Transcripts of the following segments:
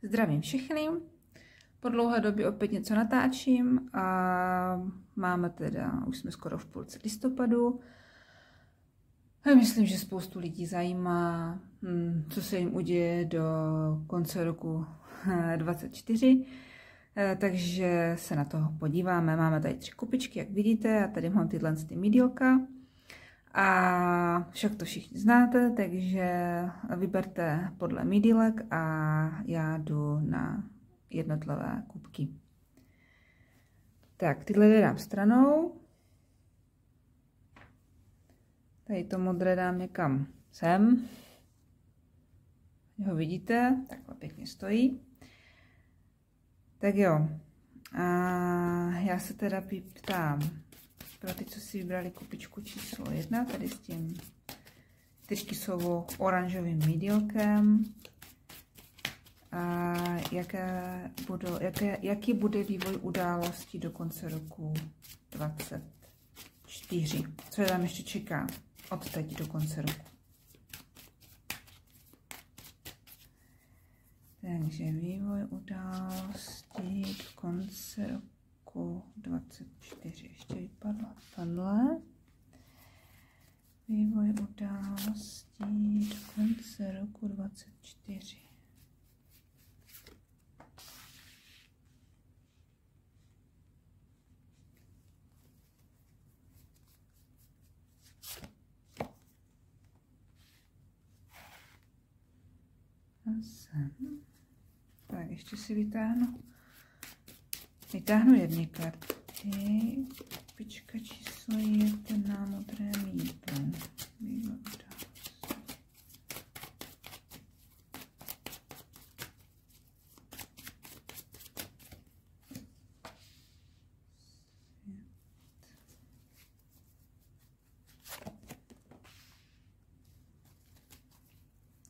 Zdravím všechny. Po dlouhé době opět něco natáčím a máme teda, už jsme skoro v půlce listopadu. A myslím, že spoustu lidí zajímá, co se jim uděje do konce roku 2024. Takže se na toho podíváme. Máme tady 3 kupičky, jak vidíte, a tady mám tyhle mídílka. A však to všichni znáte, takže vyberte podle mídílek a já jdu na jednotlivé kubky. Tak, tyhle dám stranou. Tady to modré dám někam sem. Ho vidíte, takhle pěkně stojí. Tak jo, a já se teda ptám, pro ty, co si vybrali kupičku číslo 1, tady s tím tyrkysovou oranžovým mídílkem. A jaký bude vývoj událostí do konce roku 2024? Co je tam ještě čeká od teď do konce roku? Takže vývoj událostí do konce roku 2024. Ještě vypadlo tohle. Vývoj událostí do konce roku 2024. Tak, ještě si vytáhnu jedny karty. Kupička číslo 1, modré mýdlo.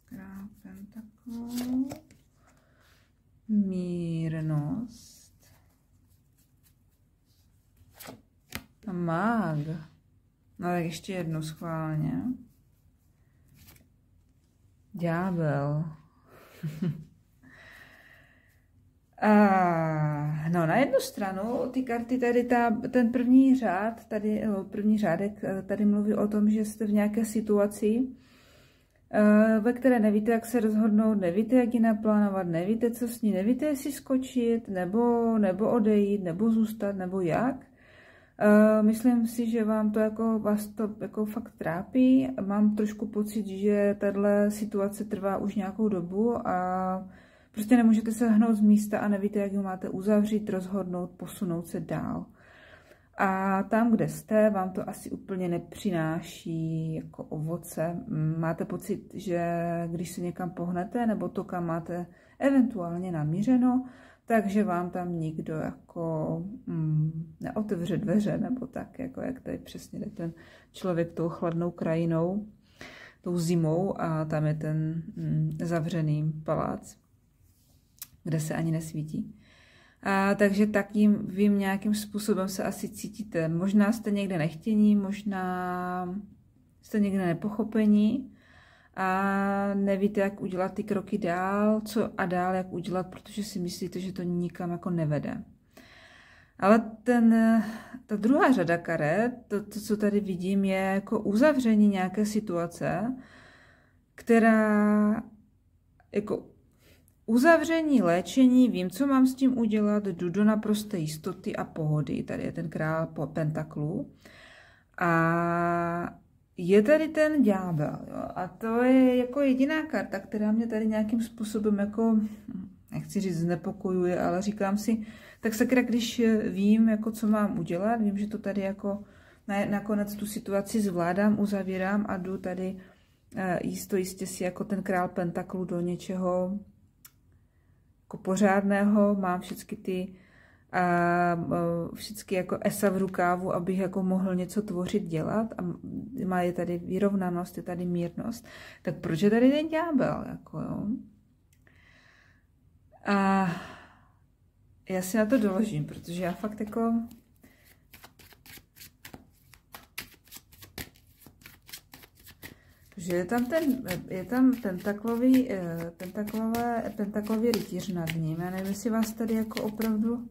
Král pentaklů. Mírnost. A mág. No tak ještě jednou schválně. Ďábel. No na jednu stranu ty karty tady, ten první řád, první řádek tady mluví o tom, že jste v nějaké situaci, ve které nevíte, jak se rozhodnout, nevíte, jak ji naplánovat, nevíte, co s ní, nevíte, jestli skočit, nebo odejít, nebo zůstat, nebo jak. Myslím si, že vás to jako fakt trápí. Mám trošku pocit, že tahle situace trvá už nějakou dobu a prostě nemůžete se hnout z místa a nevíte, jak ji máte uzavřít, rozhodnout, posunout se dál. A tam, kde jste, vám to asi úplně nepřináší jako ovoce. Máte pocit, že když se někam pohnete, nebo to, kam máte eventuálně namířeno, takže vám tam nikdo jako neotevře dveře, nebo tak, jako jak tady přesně jde ten člověk tou chladnou krajinou, tou zimou, a tam je ten zavřený palác, kde se ani nesvítí. Takže vím, nějakým způsobem se asi cítíte. Možná jste někde nechtění, možná jste někde nepochopení a nevíte, jak udělat ty kroky dál, jak udělat, protože si myslíte, že to nikam jako nevede. Ale ta druhá řada karet, to, co tady vidím, je jako uzavření nějaké situace, která jako uzavření, léčení, vím, co mám s tím udělat, jdu do naprosté jistoty a pohody. Tady je ten král pentaklů. A je tady ten ďábel. Jo? A to je jako jediná karta, která mě tady nějakým způsobem jako, nechci říct znepokojuje, ale říkám si, tak sakra, když vím, jako co mám udělat, vím, že to tady jako nakonec tu situaci zvládám, uzavírám a jdu tady jistě si jako ten král pentaklů do něčeho jako pořádného, mám všechny jako esa v rukávu, abych jako mohl něco tvořit, dělat, a je tady vyrovnanost, je tady mírnost, tak proč je tady ten ďábel, jako jo? A já si na to doložím, protože já fakt jako Protože je tam pentaklový rytíř nad ním. Já nevím, jestli vás tady jako opravdu...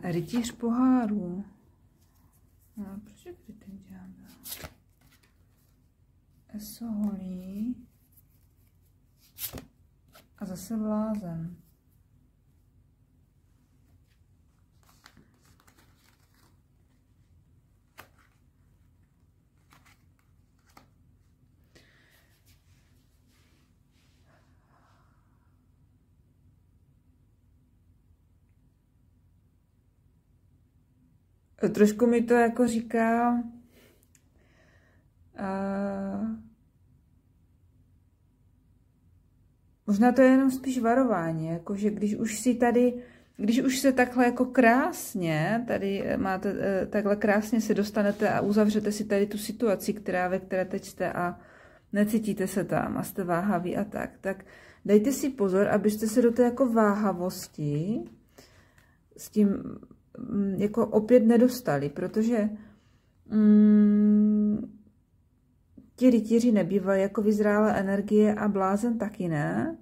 Rytíř pohárů. No, proč je tady ten ďábel? Eso holí. A zase blázen. Trošku mi to jako říká, možná to je jenom spíš varování, jakože když už se takhle jako krásně, tady máte, takhle krásně se dostanete a uzavřete si tady tu situaci, ve které teď jste a necítíte se tam a jste váhaví a tak dejte si pozor, abyste se do té jako váhavosti s tím jako opět nedostali, protože ti rytíři nebývají jako vyzrálé energie a blázen taky ne.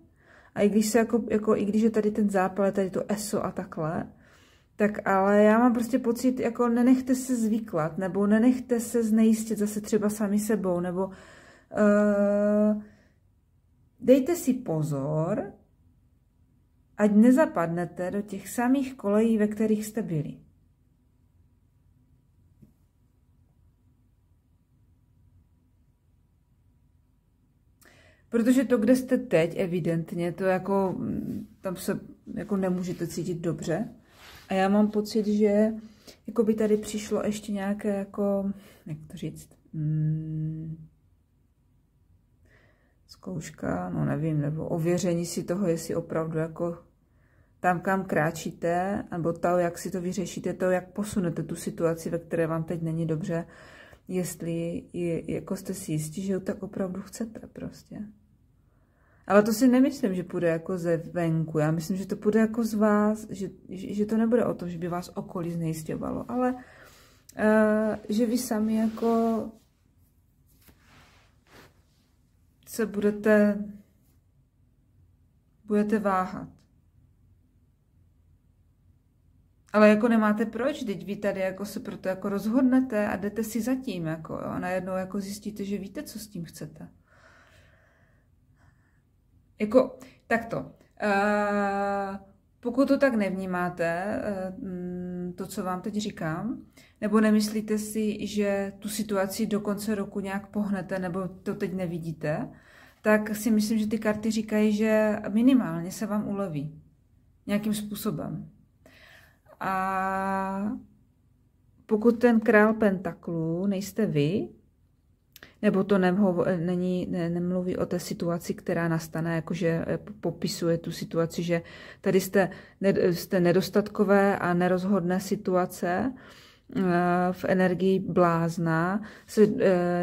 A i když se i když je tady ten zápal, tady to eso a takhle, tak ale já mám prostě pocit, jako nenechte se zvyklat, nebo nenechte se znejistit zase třeba sami sebou, nebo dejte si pozor, ať nezapadnete do těch samých kolejí, ve kterých jste byli. Protože to, kde jste teď, evidentně, to jako, tam se jako nemůžete cítit dobře. A já mám pocit, že jako by tady přišlo ještě nějaké, jako, jak to říct, zkouška, no nevím, nebo ověření si toho, jestli opravdu jako tam, kam kráčíte, nebo to, jak si to vyřešíte, to, jak posunete tu situaci, ve které vám teď není dobře, jestli jako jste si jistí, že to tak opravdu chcete prostě. Ale to si nemyslím, že půjde jako ze venku. Já myslím, že to půjde jako z vás, že to nebude o tom, že by vás okolí znejisťovalo, ale že vy sami jako se budete váhat. Ale jako nemáte proč, teď vy tady jako se proto jako rozhodnete a jdete si za tím, jako, jo, a najednou jako zjistíte, že víte, co s tím chcete. Jako, takto. Pokud to tak nevnímáte, to, co vám teď říkám, nebo nemyslíte si, že tu situaci do konce roku nějak pohnete, nebo to teď nevidíte, tak si myslím, že ty karty říkají, že minimálně se vám uleví. Nějakým způsobem. A pokud ten král pentaklů nejste vy, nebo to nemluví o té situaci, která nastane, jakože popisuje tu situaci, že tady jste nedostatkové a nerozhodné situace, v energii blázna se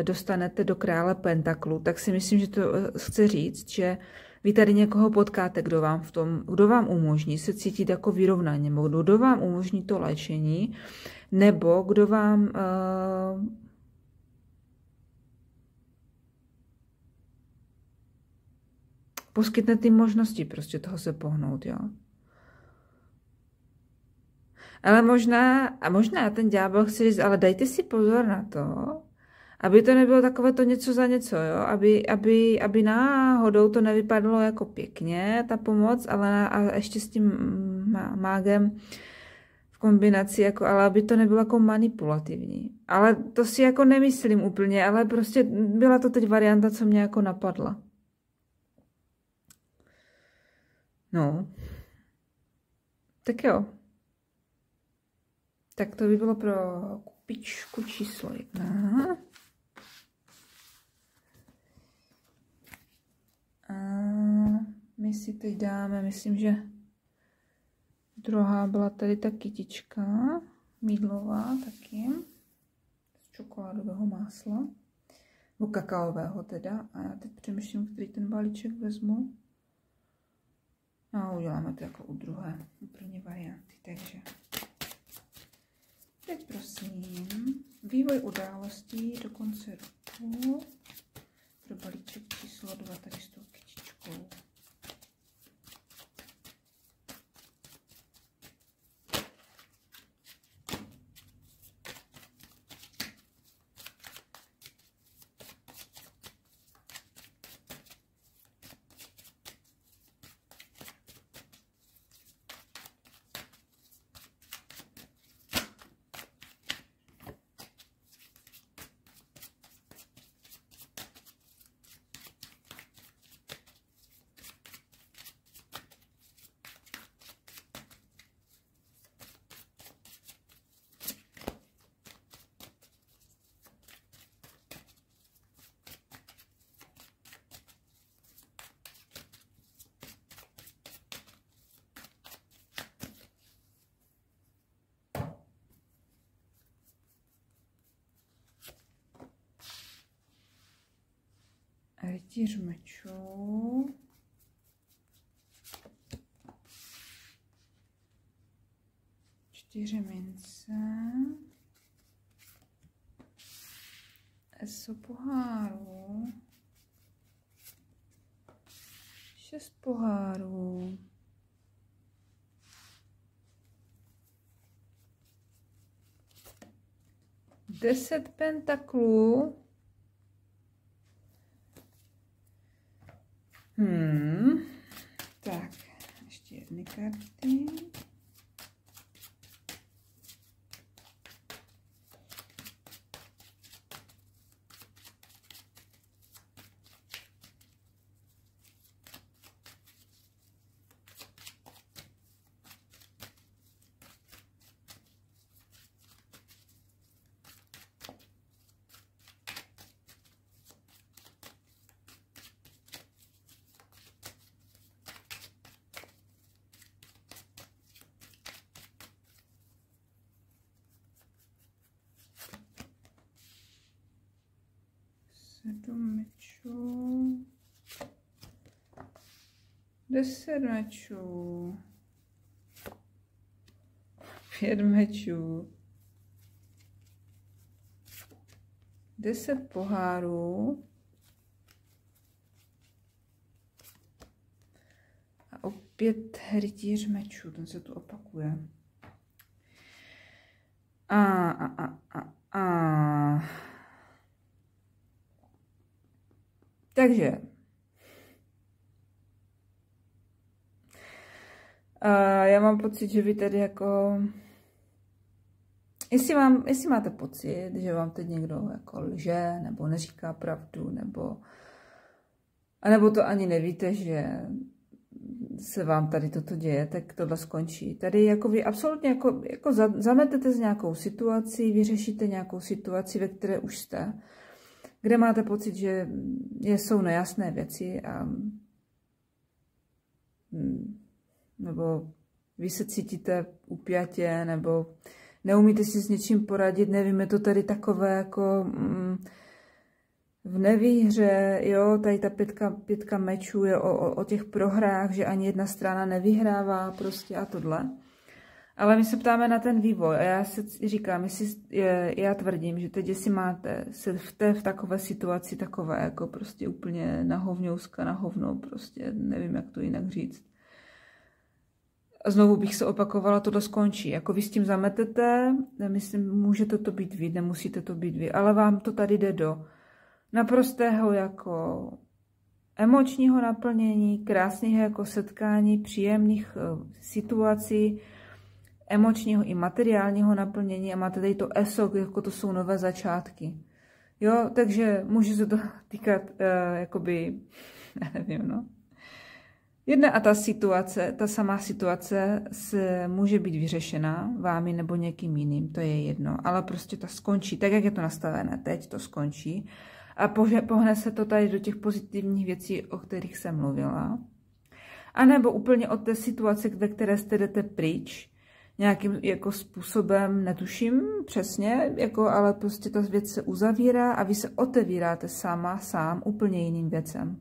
dostanete do krále pentaklu, tak si myslím, že to chce říct, že vy tady někoho potkáte, kdo vám umožní se cítit jako vyrovnaně, nebo kdo vám umožní to léčení, nebo kdo vám poskytne ty možnosti prostě toho se pohnout, jo. Ale možná ten ďábel chce říct, ale dejte si pozor na to, aby to nebylo takové to něco za něco, jo? Aby náhodou to nevypadalo jako pěkně, ta pomoc, ale a ještě s tím mágem v kombinaci, jako, ale aby to nebylo jako manipulativní. Ale to si jako nemyslím úplně, ale prostě byla to teď varianta, co mě jako napadla. No. Tak jo. Tak to by bylo pro kupičku číslo 1. A my si teď dáme, myslím, že druhá byla tady ta kytička, mýdlová taky, z čokoládového másla, nebo kakaového teda. A já teď přemýšlím, který ten balíček vezmu. No, uděláme to jako u druhé, u první varianty, takže. Teď prosím, vývoj událostí do konce roku pro balíček číslo 2 tady s tou kytičkou. Rytíř mečů. Čtyři mince. Eso pohárů. 6 pohárů. 10 pentaklů. Tak, ještě jedny karty. Sedm mečů, 10 mečů, 5 mečů, 10 pohárů a opět rytíř mečů, ten se tu opakuje. Takže já mám pocit, že vy tady jako, jestli máte pocit, že vám teď někdo jako lže, nebo neříká pravdu, nebo to ani nevíte, že se vám tady toto děje, tak tohle skončí. Tady jako vy absolutně jako zametete z nějakou situací, vyřešíte nějakou situaci, ve které už jste, kde máte pocit, že jsou nejasné věci a nebo vy se cítíte upjatě, nebo neumíte si s něčím poradit, nevím, je to tady takové jako v nevýhře, jo, tady ta pětka mečů je o těch prohrách, že ani jedna strana nevyhrává prostě a tohle. Ale my se ptáme na ten vývoj a já si říkám, já tvrdím, že teď, jestli máte se v takové situaci takové jako prostě úplně na hovno, prostě nevím, jak to jinak říct. A znovu bych se opakovala, tohle skončí. Jako vy s tím zametete, myslím, můžete to být vy, nemusíte to být vy, ale vám to tady jde do naprostého jako emočního naplnění, krásného jako setkání, příjemných situací, emočního i materiálního naplnění a máte tady to ESO, jako to jsou nové začátky. Jo, takže může se to týkat, jakoby, nevím, no. Jedna a ta samá situace se může být vyřešena vámi nebo někým jiným, to je jedno, ale prostě to skončí, tak jak je to nastavené teď, to skončí a pohne se to tady do těch pozitivních věcí, o kterých jsem mluvila. A nebo úplně od té situace, ve které jste jdete pryč, nějakým jako způsobem, netuším přesně, jako, ale prostě ta věc se uzavírá a vy se otevíráte sám úplně jiným věcem.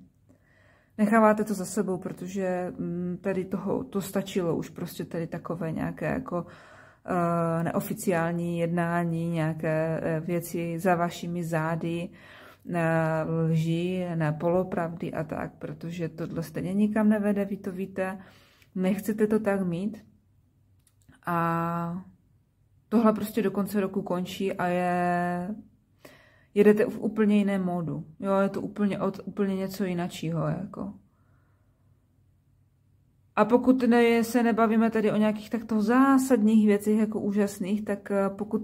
necháváte to za sebou, protože tady to stačilo už prostě tady takové nějaké jako neoficiální jednání, nějaké věci za vašimi zády, lži, polopravdy a tak, protože tohle stejně nikam nevede, vy to víte, nechcete to tak mít a tohle prostě do konce roku končí a jedete v úplně jiném módu. Jo, je to úplně něco jináčího, jako. A pokud se nebavíme tady o nějakých takto zásadních věcech, jako úžasných, tak pokud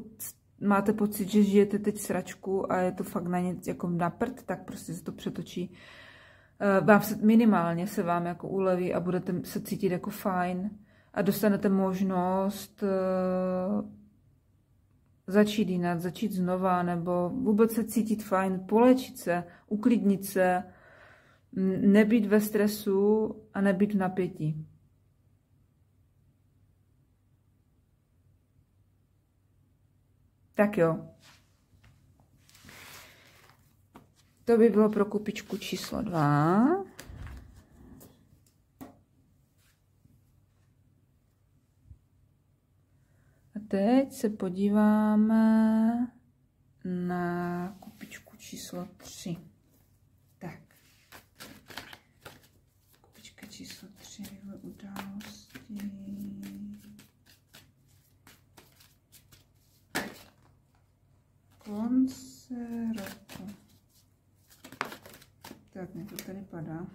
máte pocit, že žijete teď sračku a je to fakt na něco jako na prd, tak prostě se to přetočí. Minimálně se vám jako uleví a budete se cítit jako fajn a dostanete možnost začít jinak, začít znova, nebo vůbec se cítit fajn, polečit se, uklidnit se, nebýt ve stresu a nebýt v napětí. Tak jo. To by bylo pro kupičku číslo 2. A teď se podíváme na kupičku číslo 3. Tak. Kupička číslo 3, vývoj události. Konce roku. Tak, mě to tady padá.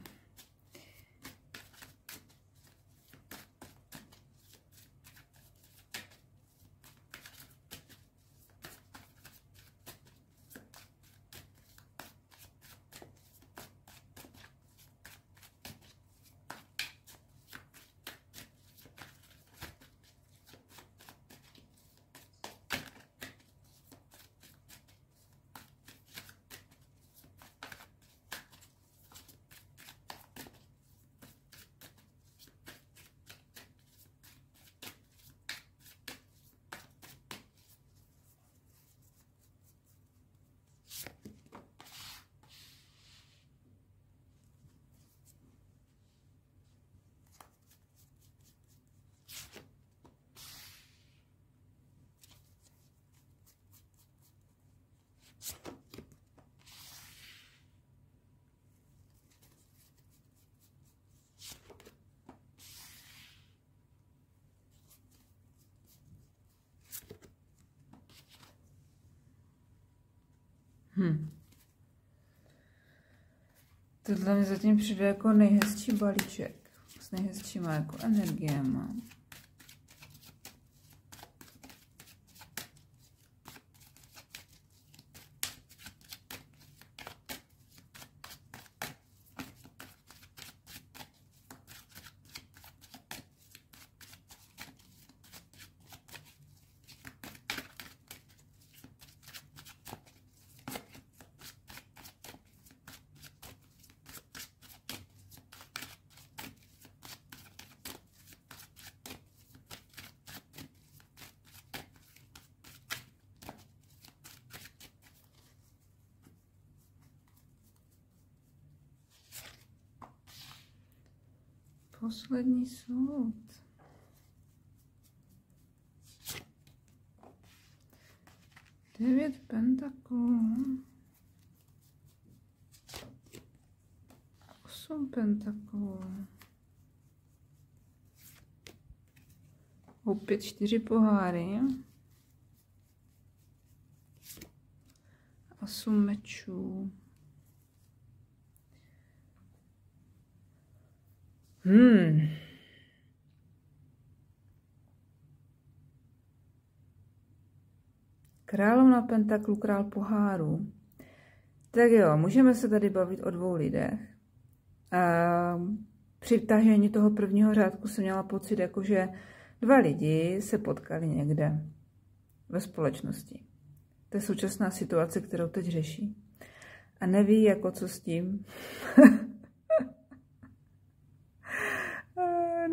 Tohle mi zatím přijde jako nejhezčí balíček. S nejhezčíma jako energiema. Poslední soud. Devět pentaklů. 8 pentaklů. Opět 4 poháry. 8 mečů. Královna pentaklu, král pohárů. Tak jo, můžeme se tady bavit o 2 lidech. Při vtažení toho prvního řádku jsem měla pocit, jakože 2 lidi se potkali někde ve společnosti. To je současná situace, kterou teď řeší. A neví, jako co s tím.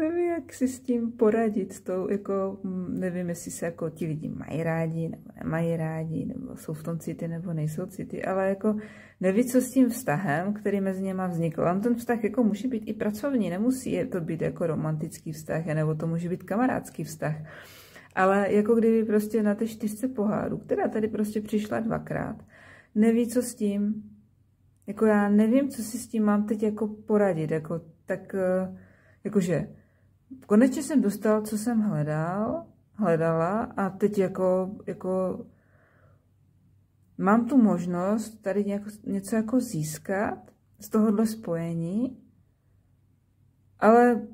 nevím, jak si s tím poradit, s tou, jako, nevím, jestli se jako ti lidi mají rádi, nebo nemají rádi, nebo jsou v tom city, nebo nejsou city, ale jako neví, co s tím vztahem, který mezi něma vznikl. On ten vztah jako může být i pracovní, nemusí to být jako romantický vztah, nebo to může být kamarádský vztah. Ale jako kdyby prostě na té 4 pohárů, která tady prostě přišla 2krát, neví, co s tím, jako já nevím, co si s tím mám teď jako poradit, jako tak, jakože konečně jsem dostal, co jsem hledala a teď jako mám tu možnost tady něco jako získat z tohohle spojení, ale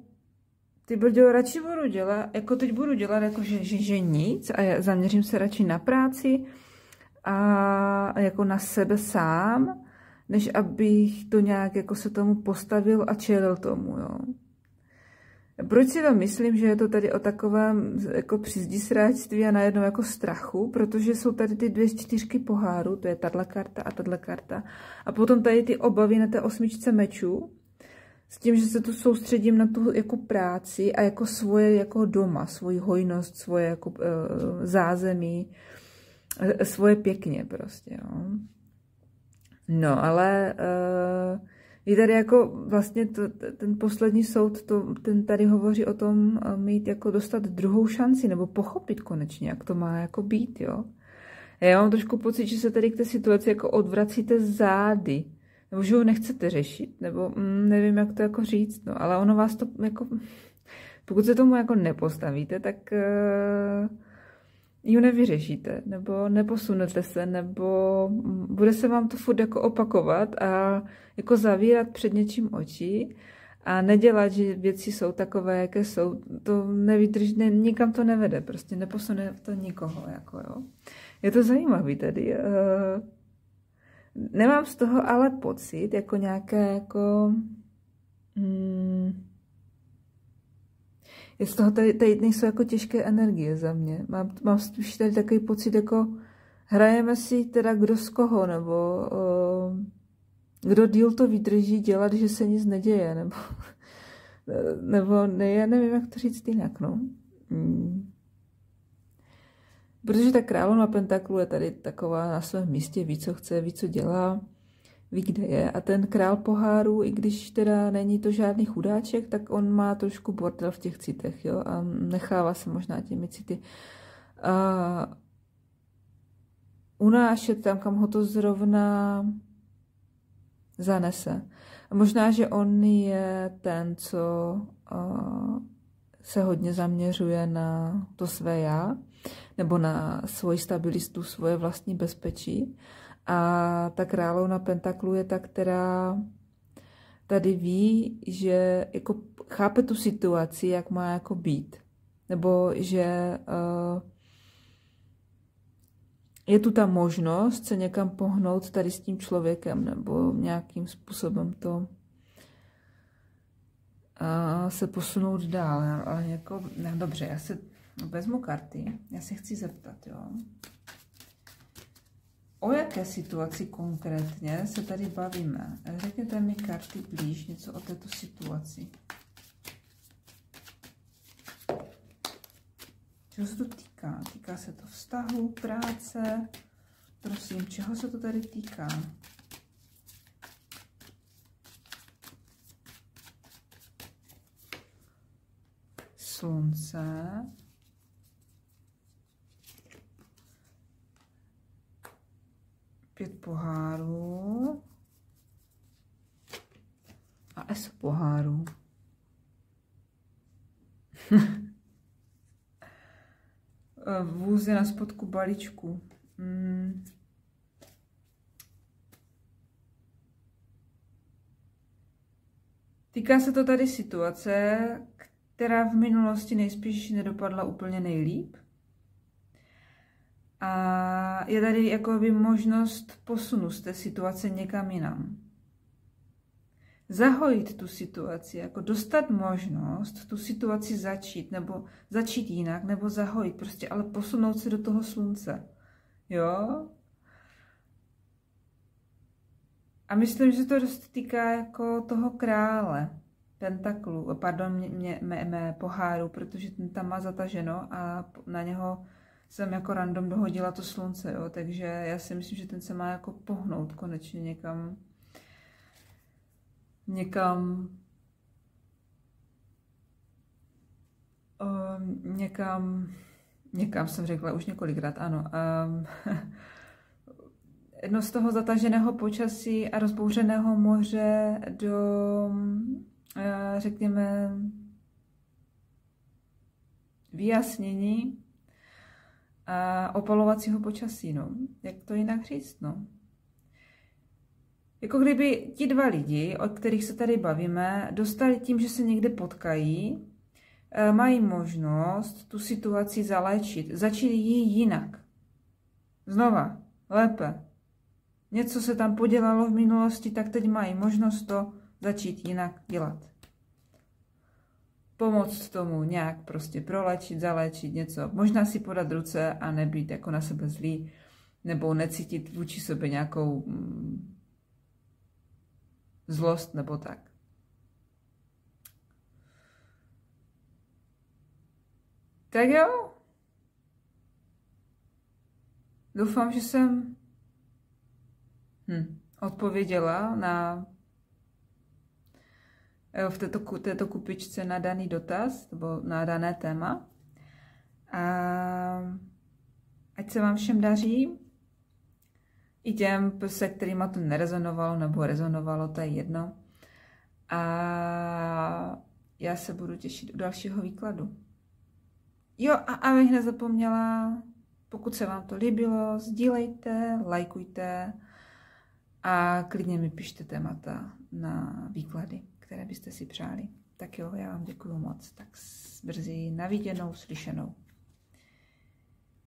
ty brďo, radši budu dělat, jako teď budu dělat, jako že nic a já zaměřím se radši na práci a jako na sebe sám, než abych to nějak jako se tomu postavil a čelil tomu, jo. Proč si to myslím, že je to tady o takovém jako přizdisráčství a najednou jako strachu, protože jsou tady ty 2 4 poháru, to je tahle karta a tahle karta, a potom tady ty obavy na té 8 mečů, s tím, že se tu soustředím na tu jako práci a jako svoje jako doma, svoji hojnost, svoje jako zázemí, svoje pěkně prostě, jo. No, ale je tady jako vlastně ten poslední soud, ten tady hovoří o tom mít jako dostat druhou šanci, nebo pochopit konečně, jak to má jako být, jo. Já mám trošku pocit, že se tady k té situaci jako odvracíte zády, nebo že ho nechcete řešit, nebo nevím, jak to jako říct, no, ale ono vás to jako, pokud se tomu jako nepostavíte, tak ji nevyřešíte, nebo neposunete se, nebo bude se vám to furt jako opakovat a jako zavírat před něčím oči a nedělat, že věci jsou takové, jaké jsou, to nevydrží, nikam to nevede, prostě neposune to nikoho, jako jo. Je to zajímavý tady. Nemám z toho ale pocit, jako nějaké, jako z toho tady nejsou jako těžké energie za mě. Mám spíš tady takový pocit, jako hrajeme si teda kdo z koho, nebo kdo díl to vydrží dělat, že se nic neděje, nebo ne, já nevím, jak to říct jinak, no. Protože ta královna pentaklu je tady taková na svém místě, ví, co chce, ví, co dělá, ví, kde je. A ten král pohárů, i když teda není to žádný chudáček, tak on má trošku bordel v těch citech, jo, a nechává se možná těmi city unášet tam, kam ho to zrovna zanese. A možná, že on je ten, co se hodně zaměřuje na to své já, nebo na svoji stabilistu, svoje vlastní bezpečí. A ta královna pentaklu je ta, která tady ví, že jako chápe tu situaci, jak má jako být. Nebo že je tu ta možnost se někam pohnout tady s tím člověkem, nebo nějakým způsobem to se posunout dál. Ale jako, no dobře, já si vezmu karty, já se chci zeptat, jo. O jaké situaci konkrétně se tady bavíme? Řekněte mi karty blíž něco o této situaci. Čeho se to týká? Týká se to vztahu, práce? Prosím, čeho se to tady týká? Slunce. Pět pohárů a S pohárů. Vůz je na spodku balíčku. Týká se to tady situace, která v minulosti nejspíš nedopadla úplně nejlíp. A je tady jakoby možnost posunu z té situace někam jinam. Zahojit tu situaci, jako dostat možnost tu situaci začít, nebo začít jinak, nebo zahojit, prostě, ale posunout se do toho slunce. Jo? A myslím, že to dost týká jako toho krále. pentaklu, pardon, mé poháru, protože ten tam má zataženo a na něho jsem jako random dohodila to slunce, jo, takže já si myslím, že ten se má jako pohnout konečně někam jsem řekla už několikrát, ano. Jedno z toho zataženého počasí a rozbouřeného moře do, řekněme, vyjasnění opalovacího počasí, no. Jak to jinak říct, no. Jako kdyby ti dva lidi, o kterých se tady bavíme, dostali tím, že se někde potkají, mají možnost tu situaci zaléčit. Začali ji jinak. Znova, lépe. Něco se tam podělalo v minulosti, tak teď mají možnost to začít jinak dělat. Pomoct tomu nějak prostě proléčit, zaléčit něco. Možná si podat ruce a nebýt jako na sebe zlý, nebo necítit vůči sobě nějakou zlost nebo tak. Tak jo. Doufám, že jsem odpověděla v této kupičce na daný dotaz nebo na dané téma. A ať se vám všem daří. I těm, se kterýma to nerezonovalo nebo rezonovalo, to je jedno. A já se budu těšit u dalšího výkladu. Jo, a abych nezapomněla, pokud se vám to líbilo, sdílejte, lajkujte a klidně mi pište témata na výklady, které byste si přáli. Tak jo, já vám děkuju moc. Tak brzy na viděnou, slyšenou.